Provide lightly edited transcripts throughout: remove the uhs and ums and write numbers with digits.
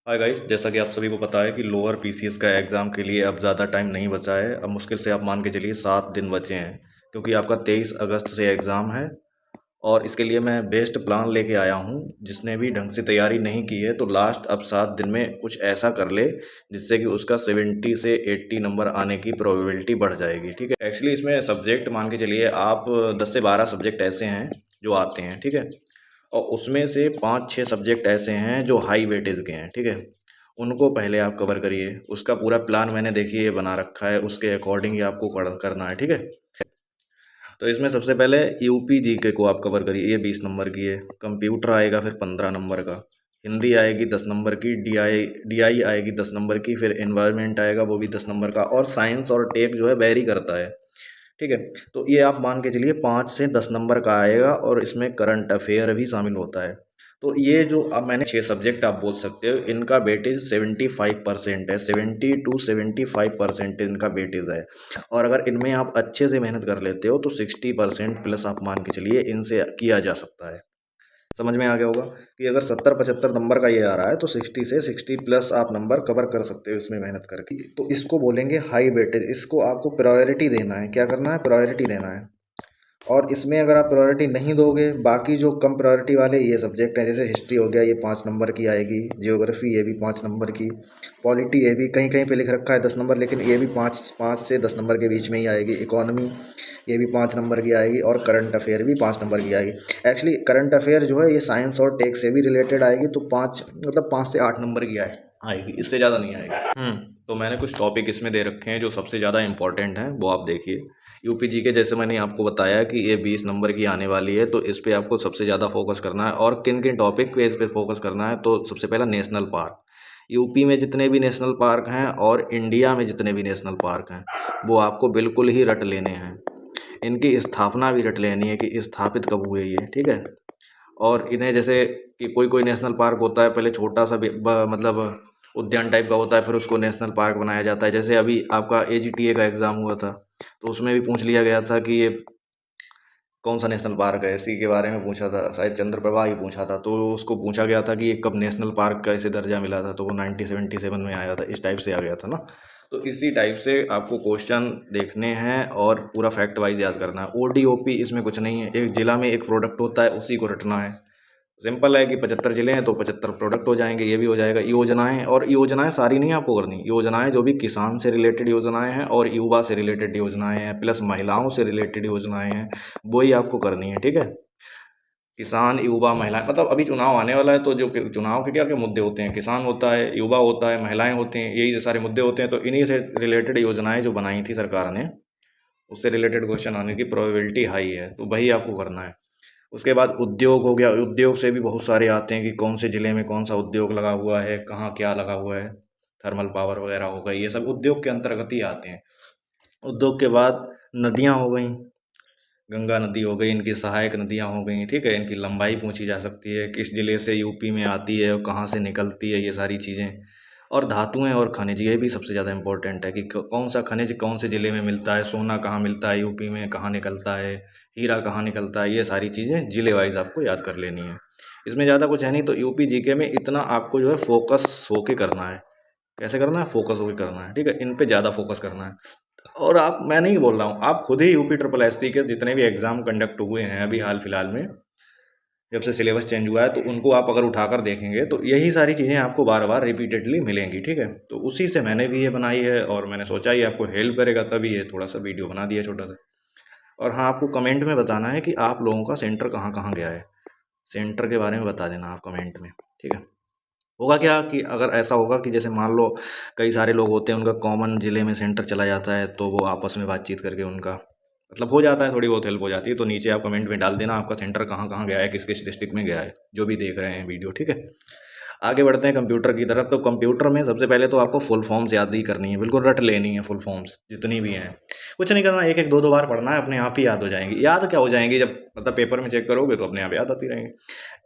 Hi guys, जैसा कि आप सभी को पता है कि लोअर पीसीएस का एग्ज़ाम के लिए अब ज़्यादा टाइम नहीं बचा है। अब मुश्किल से आप मान के चलिए 7 दिन बचे हैं, क्योंकि आपका 23 अगस्त से एग्ज़ाम है। और इसके लिए मैं बेस्ट प्लान लेके आया हूँ। जिसने भी ढंग से तैयारी नहीं की है तो लास्ट अब 7 दिन में कुछ ऐसा कर ले जिससे कि उसका 70 से 80 नंबर आने की प्रोबेबिलिटी बढ़ जाएगी। ठीक है, एक्चुअली इसमें सब्जेक्ट मान के चलिए आप 10 से 12 सब्जेक्ट ऐसे हैं जो आते हैं। ठीक है, और उसमें से 5-6 सब्जेक्ट ऐसे हैं जो हाई वेटेज के हैं। ठीक है, उनको पहले आप कवर करिए। उसका पूरा प्लान मैंने देखिए बना रखा है, उसके अकॉर्डिंग ही आपको करना है। ठीक है, तो इसमें सबसे पहले यूपी जीके को आप कवर करिए, ये 20 नंबर की है। कंप्यूटर आएगा फिर 15 नंबर का। हिंदी आएगी 10 नंबर की। डीआई आएगी 10 नंबर की। फिर एनवायरनमेंट आएगा, वो भी 10 नंबर का। और साइंस और टेक जो है वेरी करता है। ठीक है, तो ये आप मान के चलिए 5 से 10 नंबर का आएगा, और इसमें करंट अफेयर भी शामिल होता है। तो ये जो अब मैंने 6 सब्जेक्ट आप बोल सकते हो, इनका वेटेज 75% है। 70 to 75% इनका वेटेज है। और अगर इनमें आप अच्छे से मेहनत कर लेते हो तो 60% प्लस आप मान के चलिए इनसे किया जा सकता है। समझ में आ गया होगा कि अगर 70-75 नंबर का ये आ रहा है तो 60 से 60 प्लस आप नंबर कवर कर सकते हो इसमें मेहनत करके। तो इसको बोलेंगे हाई वेटेज। इसको आपको प्रायोरिटी देना है। क्या करना है? प्रायोरिटी देना है। और इसमें अगर आप प्रायोरिटी नहीं दोगे, बाकी जो कम प्रायोरिटी वाले ये सब्जेक्ट हैं, जैसे हिस्ट्री हो गया, ये 5 नंबर की आएगी। जियोग्राफी ये भी 5 नंबर की। पॉलिटी ये भी कहीं कहीं पे लिख रखा है 10 नंबर, लेकिन ये भी 5 से 10 नंबर के बीच में ही आएगी। इकोनॉमी ये भी 5 नंबर की आएगी। और करंट अफेयर भी 5 नंबर की आएगी। एक्चुअली करंट अफेयर जो है ये साइंस और टेक से भी रिलेटेड आएगी, तो 5 से 8 नंबर की आएगी, इससे ज़्यादा नहीं आएगी। तो मैंने कुछ टॉपिक इसमें दे रखे हैं जो सबसे ज़्यादा इंपॉर्टेंट हैं, वो आप देखिए। यूपी जी के जैसे मैंने आपको बताया कि ये 20 नंबर की आने वाली है, तो इस पे आपको सबसे ज़्यादा फोकस करना है। और किन किन टॉपिक पे इस पे फोकस करना है, तो सबसे पहला नेशनल पार्क। यूपी में जितने भी नेशनल पार्क हैं और इंडिया में जितने भी नेशनल पार्क हैं, वो आपको बिल्कुल ही रट लेने हैं। इनकी स्थापना भी रट लेनी है कि स्थापित कब हुए ये। ठीक है, और इन्हें जैसे कि कोई कोई नेशनल पार्क होता है, पहले छोटा सा मतलब उद्यान टाइप का होता है, फिर उसको नेशनल पार्क बनाया जाता है। जैसे अभी आपका एजीटीए का एग्ज़ाम हुआ था, तो उसमें भी पूछ लिया गया था कि ये कौन सा नेशनल पार्क है। इसी के बारे में पूछा था, शायद चंद्रप्रभा ही पूछा था। तो उसको पूछा गया था कि ये कब नेशनल पार्क का इसे दर्जा मिला था, तो वो 1977 में आया था। इस टाइप से आ गया था ना। तो इसी टाइप से आपको क्वेश्चन देखने हैं और पूरा फैक्ट वाइज याद करना है। ओडीओपी इसमें कुछ नहीं है। एक जिला में एक प्रोडक्ट होता है, उसी को रटना है। सिंपल है कि 75 जिले हैं तो 75 प्रोडक्ट हो जाएंगे। ये भी हो जाएगा। योजनाएं, और योजनाएं सारी नहीं आपको करनी। योजनाएं जो भी किसान से रिलेटेड योजनाएं हैं और युवा से रिलेटेड योजनाएं हैं, प्लस महिलाओं से रिलेटेड योजनाएं हैं, वही आपको करनी है। ठीक है, किसान, युवा, महिलाएं, मतलब अभी चुनाव आने वाला है, तो जो चुनाव के क्या क्या मुद्दे होते हैं, किसान होता है, युवा होता है, महिलाएं होती हैं, यही सारे मुद्दे होते हैं। तो इन्हीं से रिलेटेड योजनाएं जो बनाई थी सरकार ने, उससे रिलेटेड क्वेश्चन आने की प्रोबेबिलिटी हाई है, तो वही आपको करना है। उसके बाद उद्योग हो गया। उद्योग से भी बहुत सारे आते हैं कि कौन से ज़िले में कौन सा उद्योग लगा हुआ है, कहाँ क्या लगा हुआ है। थर्मल पावर वगैरह हो गई, ये सब उद्योग के अंतर्गत ही आते हैं। उद्योग के बाद नदियाँ हो गई। गंगा नदी हो गई, इनकी सहायक नदियाँ हो गई। ठीक है, इनकी लंबाई पूछी जा सकती है, किस ज़िले से यूपी में आती है और कहाँ से निकलती है, ये सारी चीज़ें। और धातुएं और खनिज, ये भी सबसे ज़्यादा इंपॉर्टेंट है कि कौन सा खनिज कौन से ज़िले में मिलता है। सोना कहाँ मिलता है यूपी में, कहाँ निकलता है। हीरा कहाँ निकलता है। ये सारी चीज़ें ज़िले वाइज आपको याद कर लेनी है। इसमें ज़्यादा कुछ है नहीं। तो यूपी जीके में इतना आपको जो है फोकस होके करना है। कैसे करना है? फोकस होके करना है। ठीक है, इन पे ज़्यादा फोकस करना है। और आप, मैं नहीं बोल रहा हूँ, आप खुद ही यूपी ट्रिपल एस सी के जितने भी एग्ज़ाम कंडक्ट हुए हैं अभी हाल फिलहाल में, जब से सिलेबस चेंज हुआ है, तो उनको आप अगर उठाकर देखेंगे तो यही सारी चीज़ें आपको बार बार रिपीटेडली मिलेंगी। ठीक है, तो उसी से मैंने भी ये बनाई है, और मैंने सोचा ये आपको हेल्प करेगा, तभी ये थोड़ा सा वीडियो बना दिया छोटा सा। और हाँ, आपको कमेंट में बताना है कि आप लोगों का सेंटर कहाँ कहाँ गया है। सेंटर के बारे में बता देना आप कमेंट में। ठीक है, होगा क्या कि अगर ऐसा होगा कि जैसे मान लो कई सारे लोग होते हैं, उनका कॉमन ज़िले में सेंटर चला जाता है, तो वो आपस में बातचीत करके उनका मतलब हो जाता है, थोड़ी बहुत हेल्प हो जाती है। तो नीचे आप कमेंट में डाल देना आपका सेंटर कहाँ कहाँ गया है, किस किस डिस्ट्रिक्ट में गया है, जो भी देख रहे हैं वीडियो। ठीक है, आगे बढ़ते हैं कंप्यूटर की तरफ। तो कंप्यूटर में सबसे पहले तो आपको फुल फॉर्म्स याद ही करनी है, बिल्कुल रट लेनी है फुल फॉर्म्स जितनी भी हैं। कुछ नहीं करना, एक एक दो दो बार पढ़ना है, अपने आप ही याद हो जाएंगी। याद क्या हो जाएंगी, जब मतलब पेपर में चेक करोगे तो अपने आप याद आती रहेंगी।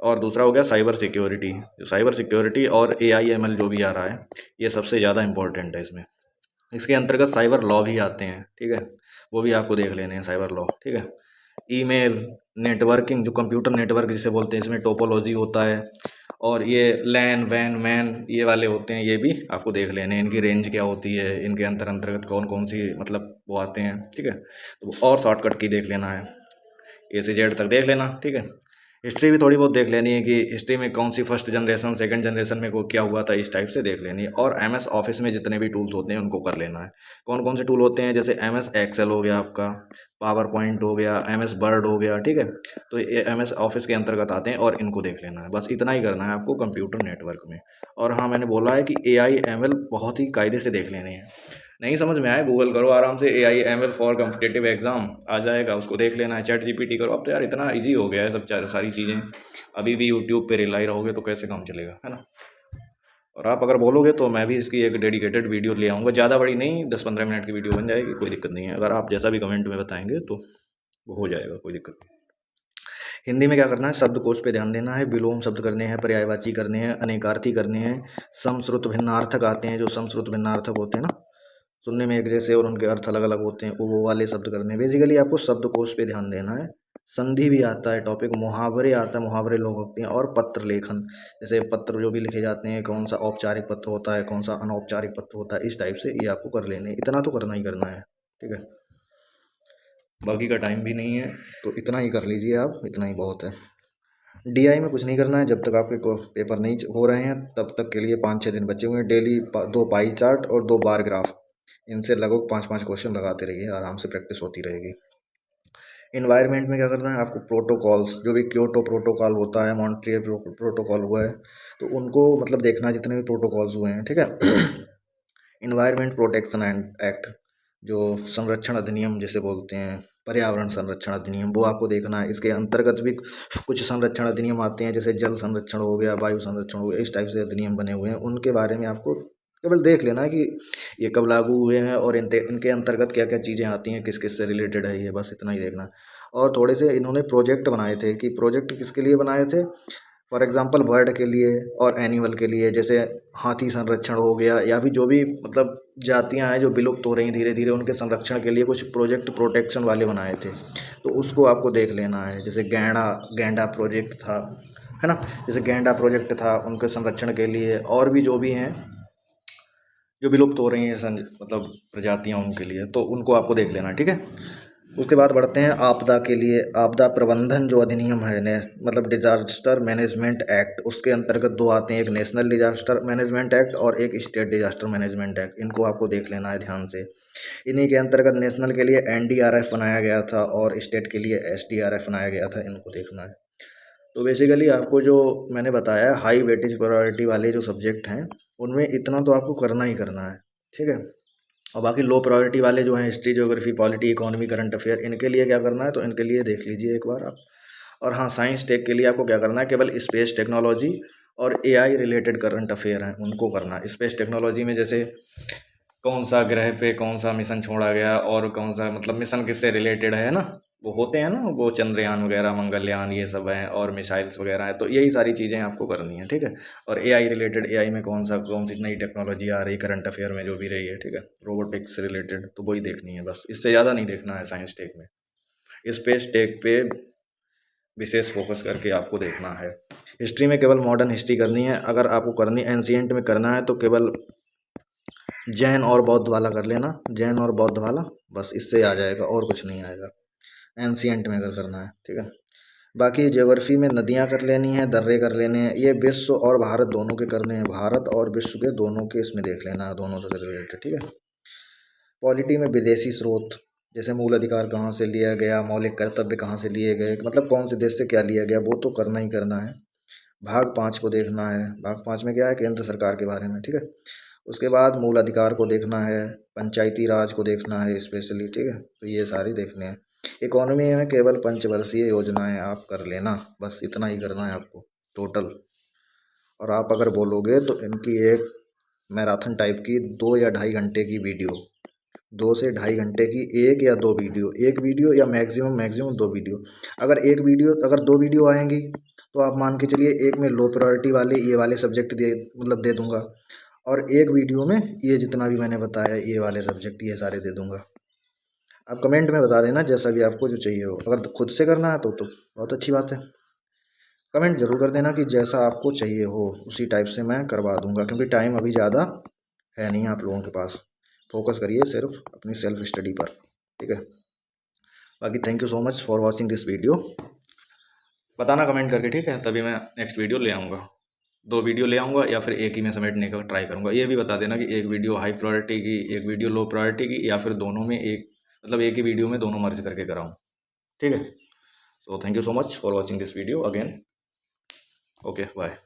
और दूसरा हो गया साइबर सिक्योरिटी। जो साइबर सिक्योरिटी और AIML जो भी आ रहा है, ये सबसे ज़्यादा इंपॉर्टेंट है इसमें। इसके अंतर्गत साइबर लॉ भी आते हैं। ठीक है, वो भी आपको देख लेने हैं, साइबर लॉ। ठीक है, ईमेल, नेटवर्किंग, जो कंप्यूटर नेटवर्क जिसे बोलते हैं, इसमें टोपोलॉजी होता है। और ये लैन वैन मैन ये वाले होते हैं, ये भी आपको देख लेने हैं, इनकी रेंज क्या होती है, इनके अंतर्गत कौन कौन सी मतलब वो आते हैं, ठीक है। तो और शॉर्टकट की देख लेना है, ए से जेड तक देख लेना, ठीक है। हिस्ट्री भी थोड़ी बहुत देख लेनी है कि हिस्ट्री में कौन सी फर्स्ट जनरेशन सेकंड जनरेशन में को क्या हुआ था, इस टाइप से देख लेनी है। और एम एस ऑफिस में जितने भी टूल्स होते हैं उनको कर लेना है। कौन कौन से टूल होते हैं, जैसे एम एस एक्सेल हो गया आपका, पावर पॉइंट हो गया, एम एस वर्ड हो गया, ठीक है। तो ये एम एस ऑफिस के अंतर्गत आते हैं और इनको देख लेना है। बस इतना ही करना है आपको कंप्यूटर नेटवर्क में। और हाँ, मैंने बोला है कि ए आई एम एल बहुत ही कायदे से देख लेने हैं। नहीं समझ में आए, गूगल करो आराम से, A I M L for competitive exam आ जाएगा, उसको देख लेना है। चैट जीपीटी करो, अब तो यार इतना इजी हो गया है सब सारी चीज़ें। अभी भी यूट्यूब पे रिलाई रहोगे तो कैसे काम चलेगा, है ना। और आप अगर बोलोगे तो मैं भी इसकी एक डेडिकेटेड वीडियो ले आऊँगा, ज़्यादा बड़ी नहीं, 10-15 मिनट की वीडियो बन जाएगी, कोई दिक्कत नहीं है। अगर आप जैसा भी कमेंट में बताएंगे तो वो हो जाएगा, कोई दिक्कत नहीं। हिंदी में क्या करना है, शब्दकोश पे ध्यान देना है, विलोम शब्द करने हैं, पर्यायवाची करने हैं, अनेकार्थी करने हैं, समश्रुत भिन्नार्थक आते हैं, जो समश्रुत भिन्नार्थक होते हैं ना, सुनने में एक जैसे और उनके अर्थ अलग अलग होते हैं, वो वाले शब्द करने हैं। बेसिकली आपको शब्दकोश पे ध्यान देना है। संधि भी आता है टॉपिक, मुहावरे आता है, मुहावरे लोग होते हैं, और पत्र लेखन, जैसे पत्र जो भी लिखे जाते हैं, कौन सा औपचारिक पत्र होता है, कौन सा अनौपचारिक पत्र होता है, इस टाइप से ये आपको कर लेने, इतना तो करना ही करना है, ठीक है। बाकी का टाइम भी नहीं है तो इतना ही कर लीजिए आप, इतना ही बहुत है। डीआई में कुछ नहीं करना है, जब तक आपके पेपर नहीं हो रहे हैं तब तक के लिए 5-6 दिन बचे हुए हैं। डेली 2 पाई चार्ट और 2 बार ग्राफ, इनसे लगभग 5-5 क्वेश्चन लगाते रहिए, आराम से प्रैक्टिस होती रहेगी। इन्वायरमेंट में क्या करना है आपको, प्रोटोकॉल्स, जो भी क्योटो प्रोटोकॉल होता है, मॉन्ट्रियल प्रोटोकॉल हुआ है, तो उनको मतलब देखना, जितने भी प्रोटोकॉल्स हुए हैं, ठीक है। इन्वायरमेंट प्रोटेक्शन एक्ट, जो संरक्षण अधिनियम जिसे बोलते हैं, पर्यावरण संरक्षण अधिनियम, वो आपको देखना है। इसके अंतर्गत भी कुछ संरक्षण अधिनियम आते हैं, जैसे जल संरक्षण हो गया, वायु संरक्षण हो गया, इस टाइप से अधिनियम बने हुए हैं, उनके बारे में आपको केवल देख लेना है कि ये कब लागू हुए हैं और इनके अंतर्गत क्या क्या चीज़ें आती हैं, किस किस से रिलेटेड है ये, बस इतना ही देखना। और थोड़े से इन्होंने प्रोजेक्ट बनाए थे, कि प्रोजेक्ट किसके लिए बनाए थे, फॉर एग्जांपल वर्ड के लिए और एनिमल के लिए, जैसे हाथी संरक्षण हो गया, या फिर जो भी मतलब जातियां हैं जो विलुप्त हो रही धीरे धीरे, उनके संरक्षण के लिए कुछ प्रोजेक्ट प्रोटेक्शन वाले बनाए थे, तो उसको आपको देख लेना है। जैसे गैंडा प्रोजेक्ट था, है ना, जैसे गैंडा प्रोजेक्ट था उनके संरक्षण के लिए, और भी जो भी हैं जो विलुप्त हो रही हैं मतलब प्रजातियां, उनके लिए, तो उनको आपको देख लेना, ठीक है। उसके बाद बढ़ते हैं आपदा के लिए। आपदा प्रबंधन जो अधिनियम है, मतलब डिजास्टर मैनेजमेंट एक्ट, उसके अंतर्गत 2 आते हैं, एक नेशनल डिजास्टर मैनेजमेंट एक्ट और एक स्टेट डिजास्टर मैनेजमेंट एक्ट, इनको आपको देख लेना है ध्यान से। इन्हीं के अंतर्गत नेशनल के लिए एनडीआरएफ बनाया गया था और स्टेट के लिए एसडीआरएफ बनाया गया था, इनको देखना है। तो बेसिकली आपको जो मैंने बताया, हाई वेटेज प्रायोरिटी वाले जो सब्जेक्ट हैं उनमें इतना तो आपको करना ही करना है, ठीक है। और बाकी लो प्रायोरिटी वाले जो हैं, history, geography, polity, economy, current affair, इनके लिए क्या करना है, तो इनके लिए देख लीजिए एक बार आप। और हाँ, साइंस टेक के लिए आपको क्या करना है, केवल स्पेस टेक्नोलॉजी और एआई रिलेटेड करंट अफेयर हैं उनको करना है। स्पेस टेक्नोलॉजी में जैसे कौन सा ग्रह पे कौन सा मिशन छोड़ा गया, और कौन सा मतलब मिशन किससे रिलेटेड है ना, वो होते हैं ना, वो चंद्रयान वगैरह, मंगलयान, ये सब हैं, और मिसाइल्स वगैरह हैं, तो यही सारी चीज़ें आपको करनी है, ठीक है। और एआई रिलेटेड, एआई में कौन सी नई टेक्नोलॉजी आ रही करंट अफेयर में जो भी रही है, ठीक है, रोबोटिक्स से रिलेटेड, तो वही देखनी है बस, इससे ज़्यादा नहीं देखना है साइंस टेक में। स्पेस टेक पे विशेष फोकस करके आपको देखना है। हिस्ट्री में केवल मॉडर्न हिस्ट्री करनी है, अगर आपको करनी एंशिएंट में करना है तो केवल जैन और बौद्ध वाला कर लेना, जैन और बौद्ध वाला, बस इससे आ जाएगा, और कुछ नहीं आएगा एंशिएंट में अगर करना है, ठीक है। बाकी ज्योग्राफी में नदियाँ कर लेनी है, दर्रे कर लेने हैं, ये विश्व और भारत दोनों के करने हैं, भारत और विश्व के दोनों के इसमें देख लेना है, दोनों से रिलेटेड, ठीक है। पॉलिटी में विदेशी स्रोत, जैसे मूल अधिकार कहाँ से लिया गया, मौलिक कर्तव्य कहाँ से लिए गए, मतलब कौन से देश से क्या लिया गया, वो तो करना ही करना है। भाग 5 को देखना है, भाग 5 में क्या है, केंद्र सरकार के बारे में, ठीक है। उसके बाद मूल अधिकार को देखना है, पंचायती राज को देखना है स्पेशली, ठीक है, तो ये सारी देखने हैं। इकोनॉमी में केवल पंचवर्षीय योजनाएं आप कर लेना, बस इतना ही करना है आपको टोटल। और आप अगर बोलोगे तो इनकी एक मैराथन टाइप की 2 या 2.5 घंटे की वीडियो, 2 से 2.5 घंटे की 1 या 2 वीडियो, 1 वीडियो या मैक्सिमम 2 वीडियो। अगर 2 वीडियो आएंगी तो आप मान के चलिए, एक में लो प्रायोरिटी वाले ये वाले सब्जेक्ट दे दूंगा, और एक वीडियो में ये जितना भी मैंने बताया ये वाले सब्जेक्ट ये सारे दे दूंगा। आप कमेंट में बता देना जैसा भी आपको जो चाहिए हो, अगर खुद से करना है तो बहुत अच्छी बात है। कमेंट ज़रूर कर देना कि जैसा आपको चाहिए हो उसी टाइप से मैं करवा दूंगा, क्योंकि टाइम अभी ज़्यादा है नहीं आप लोगों के पास। फोकस करिए सिर्फ अपनी सेल्फ स्टडी पर, ठीक है। बाकी thank you so much for watching this video. बताना कमेंट करके, ठीक है, तभी मैं नेक्स्ट वीडियो ले आऊँगा। 2 वीडियो ले आऊँगा या फिर एक ही में समेटने का ट्राई करूँगा। ये भी बता देना कि एक वीडियो हाई प्रायोरिटी की, एक वीडियो लो प्रायोरिटी की, या फिर दोनों में एक, मतलब एक ही वीडियो में दोनों मर्ज करके कराऊँ, ठीक है। So thank you so much for watching this video again. Okay bye.